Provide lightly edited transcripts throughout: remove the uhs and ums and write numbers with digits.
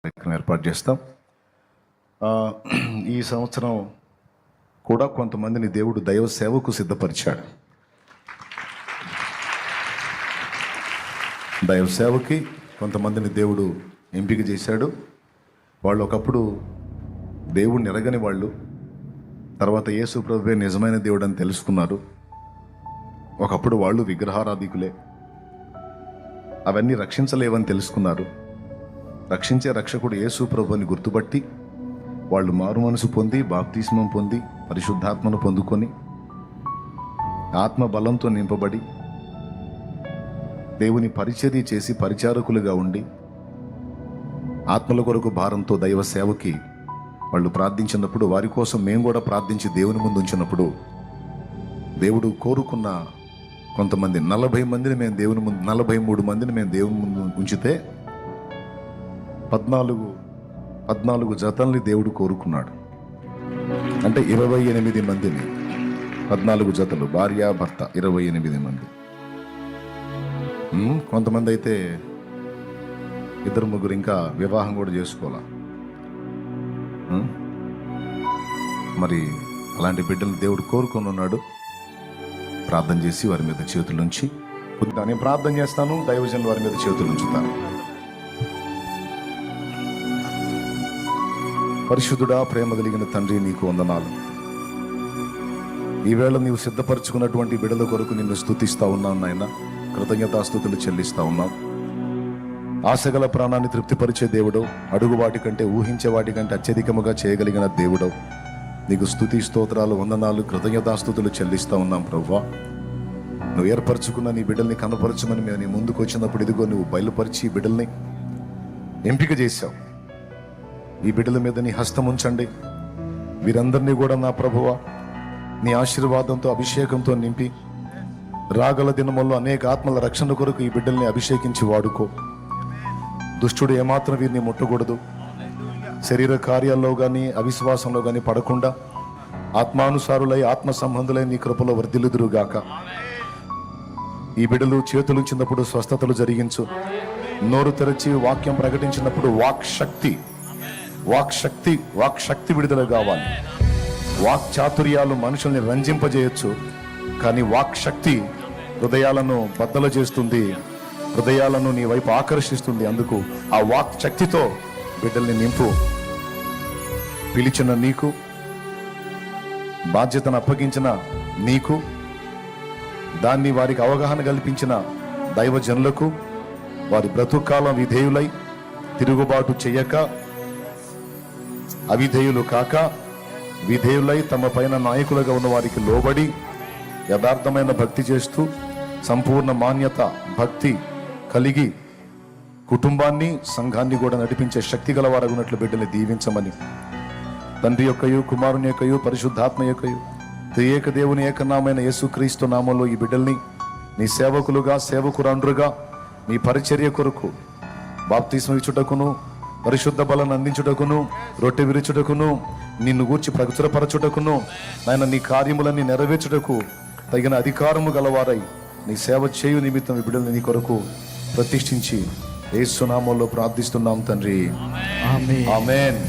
కార్యక్రమం ఏర్పాటు చేస్తాం. ఈ సంవత్సరం కూడా కొంతమందిని దేవుడు దైవ సేవకు సిద్ధపరిచాడు. దైవ సేవకి కొంతమందిని దేవుడు ఎంపిక చేశాడు. వాళ్ళు ఒకప్పుడు దేవుడిని ఎరగని వాళ్ళు, తర్వాత యేసు ప్రభువే నిజమైన దేవుడు అని తెలుసుకున్నారు. ఒకప్పుడు వాళ్ళు విగ్రహారాధికులే, అవన్నీ రక్షించలేవని తెలుసుకున్నారు. రక్షించే రక్షకుడు యేసు ప్రభు అని గుర్తుపట్టి వాళ్ళు మారు మనసు పొంది, బాప్తిస్మం పొంది, పరిశుద్ధాత్మను పొందుకొని, ఆత్మ బలంతో నింపబడి దేవుని పరిచర్య చేసి పరిచారకులుగా ఉండి, ఆత్మల కొరకు భారంతో దైవ సేవకి వాళ్ళు ప్రార్థించినప్పుడు, వారి కోసం మేము కూడా ప్రార్థించి దేవుని ముందు ఉంచినప్పుడు, దేవుడు కోరుకున్న కొంతమంది 40 మందిని మేము దేవుని ముందు 43 మందిని మేము దేవుని ముందు ఉంచితే 14 జతల్ని దేవుడు కోరుకున్నాడు. అంటే 28 మందిని, 14 జతలు, భార్య భర్త 28 మంది. కొంతమంది అయితే 2-3 ఇంకా వివాహం కూడా చేసుకోవాలా. మరి అలాంటి బిడ్డలు దేవుడు కోరుకొని ఉన్నాడు. ప్రార్థన చేసి వారి మీద చేతులుంచి, నేను ప్రార్థన చేస్తాను, దైవజనులు వారి మీద చేతులు ఉంచుతాను. పరిశుద్ధుడా, ప్రేమ కలిగిన తండ్రి, నీకు వందనాలు. ఈవేళ నీవు సిద్ధపరచుకున్నటువంటి బిడ్డల కొరకు నిన్ను స్తుతిస్తా ఉన్నావు నాయన. కృతజ్ఞతాస్తుతులు చెల్లిస్తా ఉన్నావు. ఆశగల ప్రాణాన్ని తృప్తిపరిచే దేవుడవు, అడుగు వాటి కంటే ఊహించే వాటి కంటే అత్యధికముగా చేయగలిగిన దేవుడవు. నీకు స్తుతి స్తోత్రాలు, వందనాలు, కృతజ్ఞతాస్తుతులు చెల్లిస్తా ఉన్నాం ప్రభువా. నువ్వు ఏర్పరచుకున్న నీ బిడ్డల్ని కనపరచమని మేము నీ ముందుకు వచ్చినప్పుడు ఇదిగో నువ్వు బయలుపరిచి ఈ బిడ్డల్ని ఎంపిక చేశావు. ఈ బిడ్డల మీద నీ హస్తం ఉంచండి. వీరందరినీ కూడా నా ప్రభువా నీ ఆశీర్వాదంతో, అభిషేకంతో నింపి రాగల దినముల్లో అనేక ఆత్మల రక్షణ కొరకు ఈ బిడ్డల్ని అభిషేకించి వాడుకో. దుష్టుడు ఏమాత్రం వీరిని ముట్టకూడదు. శరీర కార్యాల్లో కానీ అవిశ్వాసంలో కానీ పడకుండా ఆత్మానుసారులై, ఆత్మ సంబంధులై నీ కృపలో వర్ధిల్లుదురుగాక. ఈ బిడ్డలు చేతులుంచినప్పుడు స్వస్థతలు జరిగించు. నోరు తెరచి వాక్యం ప్రకటించినప్పుడు వాక్ శక్తి విడుదల కావాలి. వాక్ చాతుర్యాలు మనుషుల్ని రంజింపజేయచ్చు, కానీ వాక్ శక్తి హృదయాలను బద్దలు చేస్తుంది, హృదయాలను నీ వైపు ఆకర్షిస్తుంది. అందుకు ఆ వాక్ శక్తితో బిడ్డల్ని నింపు. పిలిచిన నీకు, బాధ్యతను అప్పగించిన నీకు, దాన్ని వారికి అవగాహన కల్పించిన దైవజనులకు, వారి బ్రతుకాలం విధేయులై తిరుగుబాటు చెయ్యక, అవిధేయులు కాక, విధేయులై తమ పైన నాయకులుగా ఉన్న వారికి లోబడి యథార్థమైన భక్తి చేస్తూ సంపూర్ణ మాన్యత, భక్తి కలిగి కుటుంబాన్ని, సంఘాన్ని కూడా నడిపించే శక్తి గలవారగున్నట్లు బిడ్డల్ని దీవించమని తండ్రి యొక్కయు, కుమారుని యొక్కయు, పరిశుద్ధాత్మ యొక్కయు, త్రియేక దేవుని ఏకనామైన యేసుక్రీస్తు నామంలో ఈ బిడ్డల్ని నీ సేవకులుగా, సేవకురాండ్రుగా నీ పరిచర్య కొరకు బాప్తిస్మం ఇచ్చుటకును, పరిశుద్ధ బలను అందించుటకును, రొట్టె విరుచుటకును, నిన్ను గూర్చి ప్రచురపరచుటకును, నాయన నీ కార్యములన్నీ నెరవేర్చుటకు తగిన అధికారము గలవారై నీ సేవ చేయు నిమిత్తం ఈ బిడ్డల్ని నీ కొరకు ప్రతిష్ఠించి యేసు నామములో ప్రార్థిస్తున్నాం తండ్రి. ఆమేన్.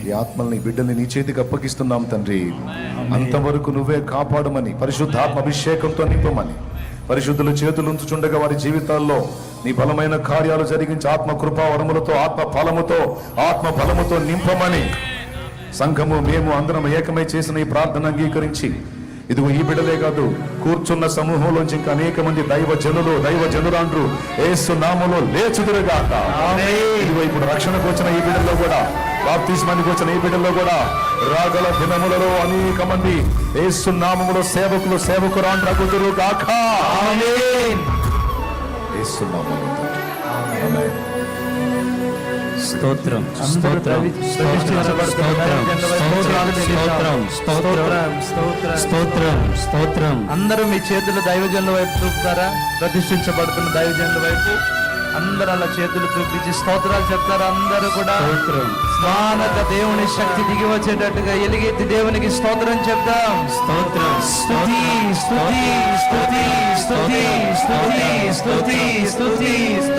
ఈ ఆత్మల్ని, బిడ్డల్ని నీ చేతికి అప్పగిస్తున్నాం తండ్రి. అంతవరకు నువ్వే కాపాడమని, పరిశుద్ధాత్మ అభిషేకంతో నింపమని, పరిశుద్ధుల చేతులు ఉంచుచుండగా వారి జీవితాల్లో నీ బలమైన కార్యాలు జరిగించి ఆత్మ కృపా వరములతో, ఆత్మ ఫలముతో, ఆత్మ బలముతో నింపమని సంఘము, మేము అందరం ఏకమై చేసిన ఈ ప్రార్థన అంగీకరించి ఇదిగో ఈ బిడ్డలే కాదు, కూర్చున్న సమూహంలోంచి ఇంకా అనేక మంది దైవజనురాండ్రు యేసు నామములో లేచుదురుగాక. ఇదిగో ఇప్పుడు రక్షణకు వచ్చిన ఈ బిడ్డల్లో కూడా, బాప్తిస్మానికి వచ్చిన ఈ బిడ్డల్లో కూడా రాగల దినములలో అనేక మంది యేసు నామములో సేవకురాండ్రగుదురుగాక. ఆమేన్. యేసు నామములో ఆమేన్. స్తోత్రం, స్తోత్రం, స్తోత్రం. అందరూ మీ చేతులు దైవజనుల వైపు చూపుతారా? ప్రతిష్ఠించబడుతున్న దైవజనుల వైపు అందరూ అలా చేతులు చూపించి స్తోత్రాలు చెప్తారు. అందరూ కూడా స్నానక దేవుని శక్తి దిగి వచ్చేటట్టుగా ఎలుగెత్తి దేవునికి స్తోత్రం చెప్తాం. స్తోత్రం, స్తుతి, స్తుతి, స్తుతి, స్తుతి, స్తుతి, స్తుతి, స్తుతి,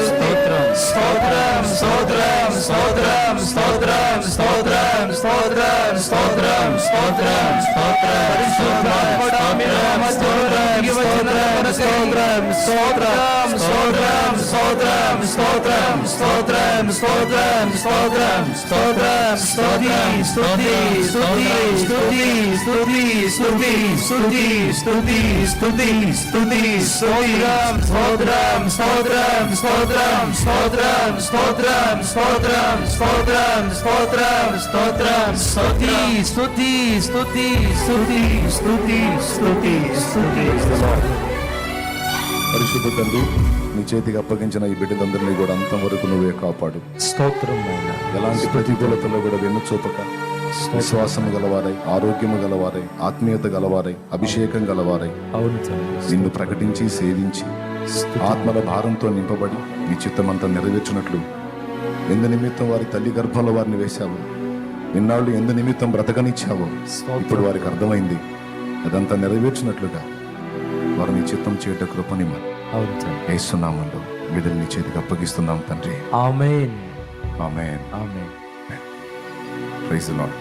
స్తోత్రం, స్తోత్రం, స్తోత్రం, స్తోత్రం, స్తోత్రం, స్తోత్రం, స్తోత్రం, స్తోత్రం, స్తోత్రం, స్తోత్రం, పరిశుద్ధాత్ముడా మీరు మా మధ్యలో దిగి వచ్చినందుకు స్తోత్రం, స్తోత్రం, స్తోత్రం, స్తోత్రం, స్తోత్రం, స్తోత్రం, స్తోత్రం, స్తోత్రం, స్తోత్రం, స్తుతి, స్తుతి, స్తుతి, స్తుతి, స్తుతి, స్తుతి, స్తుతి, స్తుతి, స్తుతి, స్తుతి, స్తోత్రం, స్తోత్రం, స్తోత్రం, స్తోత్రం, స్తోత్రం, స్తోత్రం, స్తోత్రం, స్తోత్రం, స్తోత్రం, స్తోత్రం, స్తుతి, స్తుతి, స్తుతి, స్తుతి, స్తుతి, స్తుతి, స్తుతి. పరిశుద్ధ తండ్రి, నీ చేతికి అప్పగించిన ఈ బిడ్డలందరినీ కూడా అంతం వరకు నువ్వే కాపాడు. స్తోత్రం. ఎలాంటి ప్రతికూలతలో కూడా వెన్ను చూపక విశ్వాసము గలవారై, ఆరోగ్యము గలవారై, ఆత్మీయత గలవారై, అభిషేకం గలవారై నిన్ను ప్రకటించి సేవించి ఆత్మల భారంతో నింపబడి నీ చిత్తమంతా నెరవేర్చినట్లు ఎందు నిమిత్తం వారి తల్లి గర్భంలో వారిని వేశావు, ఇన్నాళ్ళు ఎందు నిమిత్తం బ్రతకనిచ్చావు, ఇప్పుడు వారికి అర్థమైంది. అదంతా నెరవేర్చినట్లుగా వారు నీ చిత్తం చేయట కృపనిమ్మని యేసునామములో బిడ్డలు నీ చేతికి అప్పగిస్తున్నాం తండ్రి. Amen. Amen. Amen. Praise the lord.